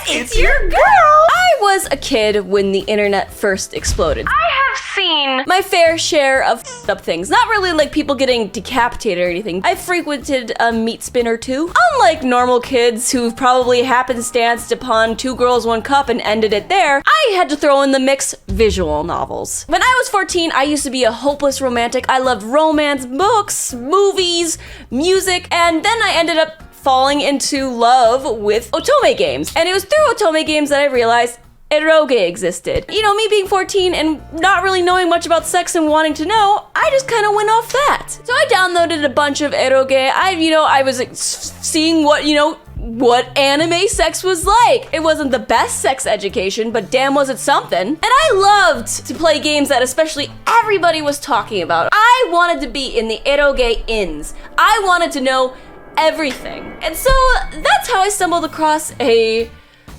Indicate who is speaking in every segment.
Speaker 1: It's your girl! I was a kid when the internet first exploded. I have seen my fair share of up things. Not really like people getting decapitated or anything. I frequented a meat spin or two. Unlike normal kids who've probably happenstanced upon Two Girls, One Cup and ended it there, I had to throw in the mix visual novels. When I was 14, I used to be a hopeless romantic. I loved romance, books, movies, music, and then I ended up falling into love with otome games. And it was through otome games that I realized Eroge existed. You know, me being 14 and not really knowing much about sex and wanting to know, I just kind of went off that. So I downloaded a bunch of Eroge. I was seeing what anime sex was like. It wasn't the best sex education, but damn was it something. And I loved to play games that especially everybody was talking about. I wanted to be in the Eroge inns. I wanted to know everything. And so that's how I stumbled across a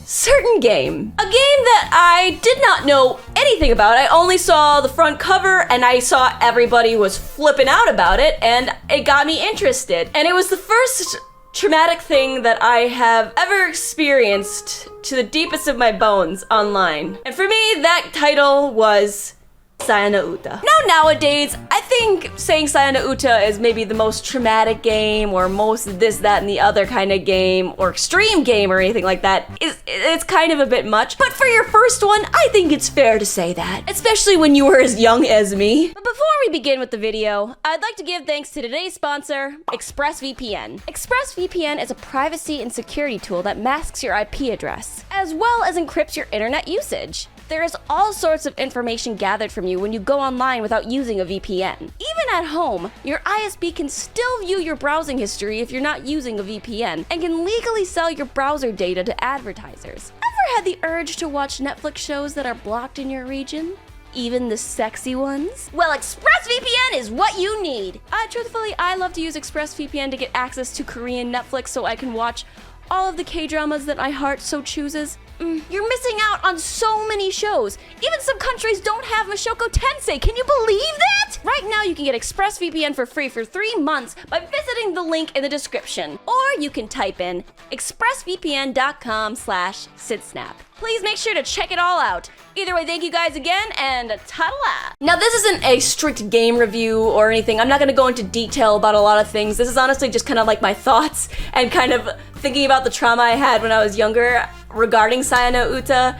Speaker 1: certain game. A game that I did not know anything about. I only saw the front cover and I saw everybody was flipping out about it and it got me interested. And it was the first traumatic thing that I have ever experienced to the deepest of my bones online. And for me, that title was Sayana Uta. Now nowadays, I think saying Sayana Uta is maybe the most traumatic game or most this, that, and the other kind of game or extreme game or anything like that. It's kind of a bit much. But for your first one, I think it's fair to say that. Especially when you were as young as me. But before we begin with the video, I'd like to give thanks to today's sponsor, ExpressVPN. ExpressVPN is a privacy and security tool that masks your IP address, as well as encrypts your internet usage. There is all sorts of information gathered from you when you go online without using a VPN. Even at home, your ISP can still view your browsing history if you're not using a VPN and can legally sell your browser data to advertisers. Ever had the urge to watch Netflix shows that are blocked in your region? Even the sexy ones? Well, ExpressVPN is what you need. Truthfully, I love to use ExpressVPN to get access to Korean Netflix so I can watch all of the K-dramas that my heart so chooses. You're missing out on so many shows. Even some countries don't have Mashoko Tensei. Can you believe that? Right now, you can get ExpressVPN for free for 3 months by visiting the link in the description. Or you can type in expressvpn.com/Sydsnap. Please make sure to check it all out. Either way, thank you guys again, and ta-da! Now, this isn't a strict game review or anything. I'm not gonna go into detail about a lot of things. This is honestly just kind of like my thoughts and kind of thinking about the trauma I had when I was younger regarding Sayana Uta.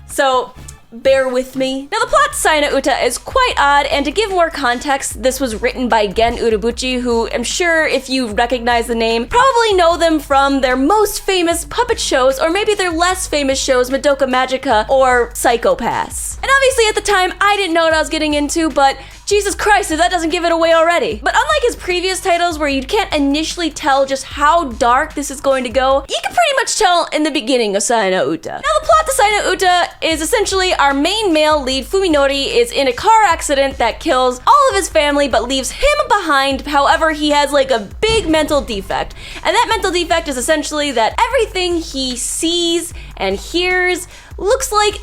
Speaker 1: So, bear with me. Now, the plot to Sayana Uta is quite odd, and to give more context, this was written by Gen Urobuchi, who I'm sure if you recognize the name, probably know them from their most famous puppet shows, or maybe their less famous shows, Madoka Magica or Psycho-Pass. And obviously at the time, I didn't know what I was getting into, but Jesus Christ, if that doesn't give it away already. But unlike his previous titles where you can't initially tell just how dark this is going to go, you can pretty much tell in the beginning of Sayana Uta. Now, the plot to Sayana Uta is essentially our main male lead, Fuminori, is in a car accident that kills all of his family but leaves him behind. However, he has like a big mental defect. And that mental defect is essentially that everything he sees and hears looks like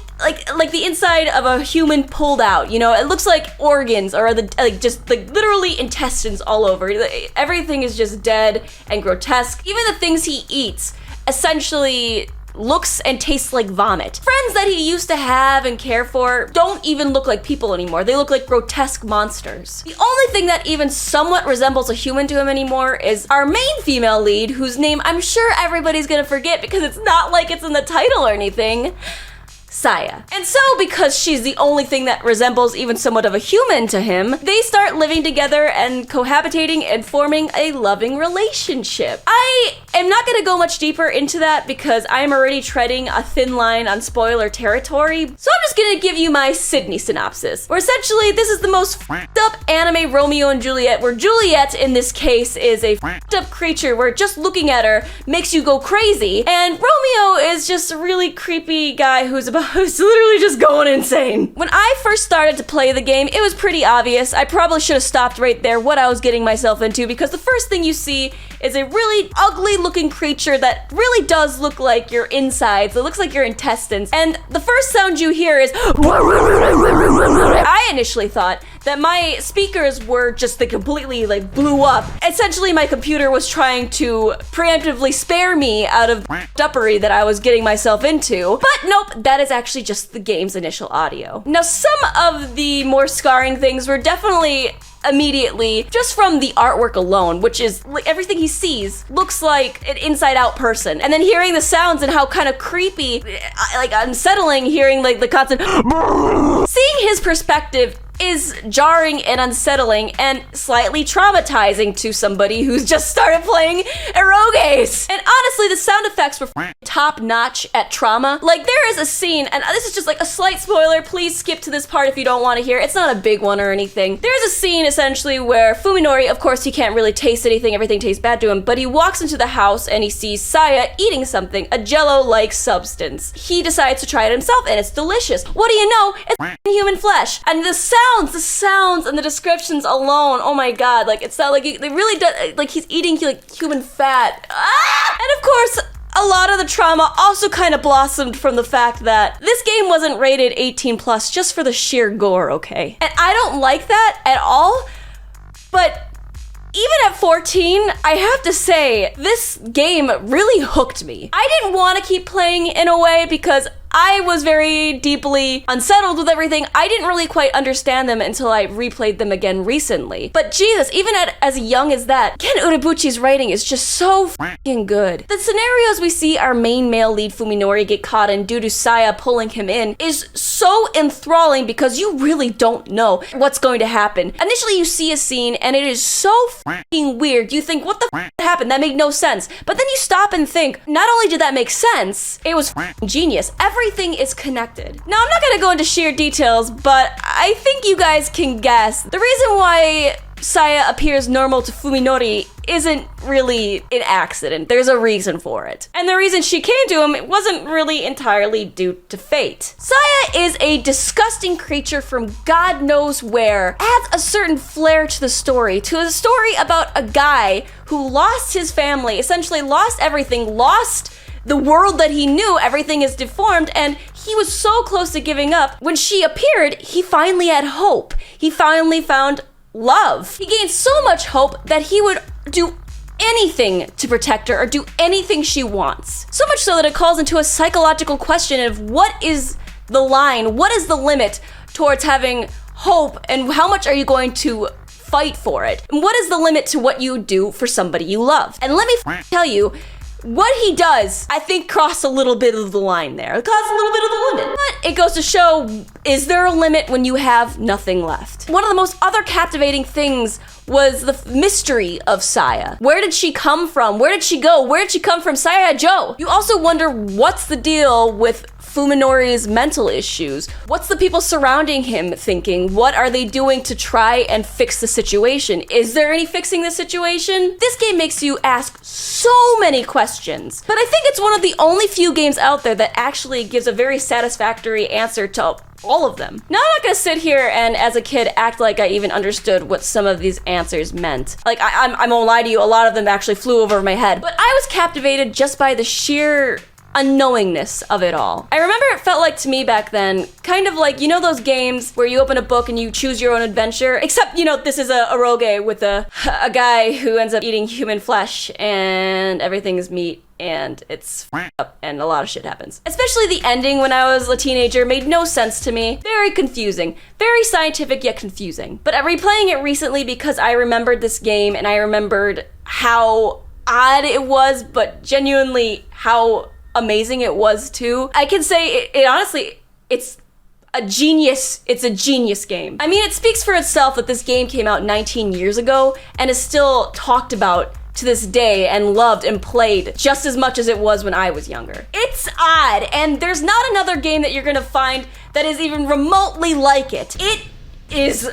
Speaker 1: the inside of a human pulled out, you know? It looks like organs or just literally intestines all over. Everything is just dead and grotesque. Even the things he eats essentially looks and tastes like vomit. Friends that he used to have and care for don't even look like people anymore. They look like grotesque monsters. The only thing that even somewhat resembles a human to him anymore is our main female lead, whose name I'm sure everybody's gonna forget because it's not like it's in the title or anything. Saya. And so, because she's the only thing that resembles even somewhat of a human to him, they start living together and cohabitating and forming a loving relationship. I am not gonna go much deeper into that because I'm already treading a thin line on spoiler territory, so I'm just gonna give you my Sydney synopsis, where essentially this is the most f***ed up anime Romeo and Juliet, where Juliet in this case is a f***ed up creature where just looking at her makes you go crazy, and Romeo is just a really creepy guy who's literally just going insane. When I first started to play the game, it was pretty obvious. I probably should have stopped right there what I was getting myself into, because the first thing you see is a really ugly looking creature that really does look like your insides. It looks like your intestines. And the first sound you hear is I initially thought that my speakers were just completely like blew up. Essentially, my computer was trying to preemptively spare me out of the duppery that I was getting myself into. But nope, that is actually just the game's initial audio. Now, some of the more scarring things were definitely immediately just from the artwork alone, which is like everything he sees looks like an inside out person. And then hearing the sounds and how kind of creepy, like unsettling, hearing like the constant seeing his perspective is jarring and unsettling and slightly traumatizing to somebody who's just started playing Eroge. And honestly, the sound effects were top notch at trauma. Like, there is a scene, and this is just like a slight spoiler, please skip to this part if you don't want to hear. It's not a big one or anything. There's a scene essentially where Fuminori, of course he can't really taste anything, everything tastes bad to him, but he walks into the house and he sees Saya eating something, a jello-like substance. He decides to try it himself and it's delicious. What do you know? It's human flesh. And the sounds and the descriptions alone, oh my god, like it's not like they really do, like he's eating like human fat. And of course, a lot of the trauma also kind of blossomed from the fact that this game wasn't rated 18 plus just for the sheer gore, okay? And I don't like that at all, but even at 14, I have to say, this game really hooked me. I didn't want to keep playing in a way because I was very deeply unsettled with everything. I didn't really quite understand them until I replayed them again recently. But Jesus, even at as young as that, Ken Urobuchi's writing is just so f***ing good. The scenarios we see our main male lead Fuminori get caught in due to Saya pulling him in is so enthralling because you really don't know what's going to happen. Initially you see a scene and it is so f***ing weird. You think, what the f*** happened? That made no sense. But then you stop and think, not only did that make sense, it was f***ing genius. Everything is connected. Now, I'm not gonna go into sheer details, but I think you guys can guess. The reason why Saya appears normal to Fuminori isn't really an accident. There's a reason for it. And the reason she came to him, it wasn't really entirely due to fate. Saya is a disgusting creature from God knows where. Adds a certain flair to the story about a guy who lost his family, essentially lost everything, lost the world that he knew. Everything is deformed, and he was so close to giving up. When she appeared, he finally had hope. He finally found love. He gained so much hope that he would do anything to protect her or do anything she wants. So much so that it calls into a psychological question of what is the line, what is the limit towards having hope, and how much are you going to fight for it? And what is the limit to what you do for somebody you love? And let me tell you, what he does, I think, crossed a little bit of the line there. It crossed a little bit of the limit. But it goes to show, is there a limit when you have nothing left? One of the most other captivating things was the mystery of Saya. Where did she come from? Where did she go? Where did she come from? Saya Joe. You also wonder, what's the deal with Fuminori's mental issues? What's the people surrounding him thinking? What are they doing to try and fix the situation? Is there any fixing the situation? This game makes you ask so many questions, but I think it's one of the only few games out there that actually gives a very satisfactory answer to all of them. Now, I'm not gonna sit here and, as a kid, act like I even understood what some of these answers meant. Like, I won't lie to you, a lot of them actually flew over my head. But I was captivated just by the sheer unknowingness of it all. I remember it felt like to me back then, kind of like, you know those games where you open a book and you choose your own adventure? Except, you know, this is a Eroge with a guy who ends up eating human flesh and everything is meat and it's up and a lot of shit happens. Especially the ending when I was a teenager made no sense to me. Very confusing. Very scientific yet confusing. But I'm replaying it recently because I remembered this game and I remembered how odd it was, but genuinely how amazing it was too. I can say it honestly, it's a genius game. I mean, it speaks for itself that this game came out 19 years ago and is still talked about to this day and loved and played just as much as it was when I was younger. It's odd, and there's not another game that you're gonna find that is even remotely like it. It is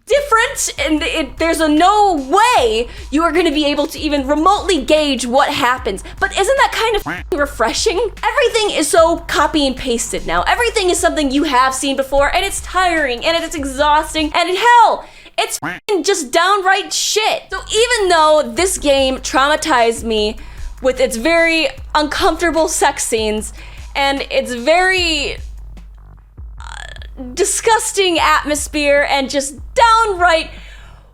Speaker 1: different, and there's no way you are going to be able to even remotely gauge what happens. But isn't that kind of refreshing? Everything is so copy and pasted now. Everything is something you have seen before, and it's tiring, and it's exhausting, and hell, It's f***ing just downright shit. So even though this game traumatized me with its very uncomfortable sex scenes and its very disgusting atmosphere and just downright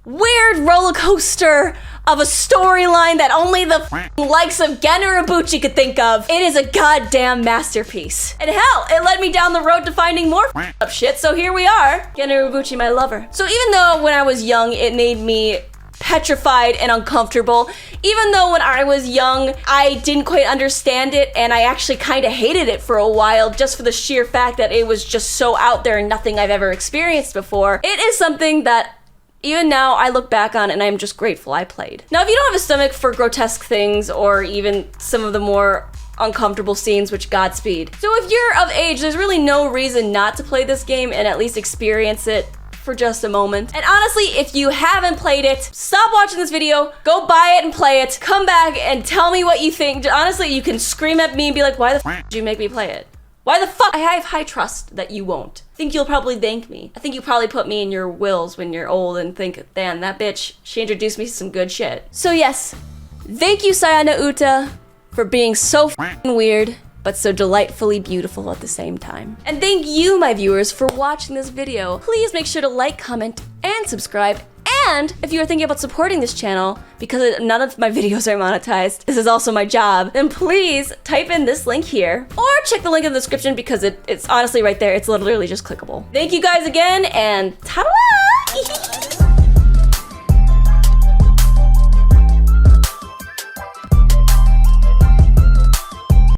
Speaker 1: weird roller coaster of a storyline that only the likes of Gen Urobuchi could think of, it is a goddamn masterpiece. And hell, it led me down the road to finding more up shit, so here we are. Gen Urobuchi, my lover. So even though when I was young, it made me petrified and uncomfortable, even though when I was young, I didn't quite understand it, and I actually kind of hated it for a while, just for the sheer fact that it was just so out there and nothing I've ever experienced before, it is something that even now, I look back on and I'm just grateful I played. Now, if you don't have a stomach for grotesque things or even some of the more uncomfortable scenes, which Godspeed. So if you're of age, there's really no reason not to play this game and at least experience it for just a moment. And honestly, if you haven't played it, stop watching this video, go buy it and play it, come back and tell me what you think. Honestly, you can scream at me and be like, why the f did you make me play it? Why the fuck? I have high trust that you won't. I think you'll probably thank me. I think you probably put me in your wills when you're old and think, damn, that bitch, she introduced me to some good shit. So yes, thank you Sayana Uta for being so f***ing weird, but so delightfully beautiful at the same time. And thank you, my viewers, for watching this video. Please make sure to like, comment, and subscribe. And if you are thinking about supporting this channel, because none of my videos are monetized, this is also my job, then please type in this link here, or check the link in the description because it's honestly right there. It's literally just clickable. Thank you guys again, and ta-da!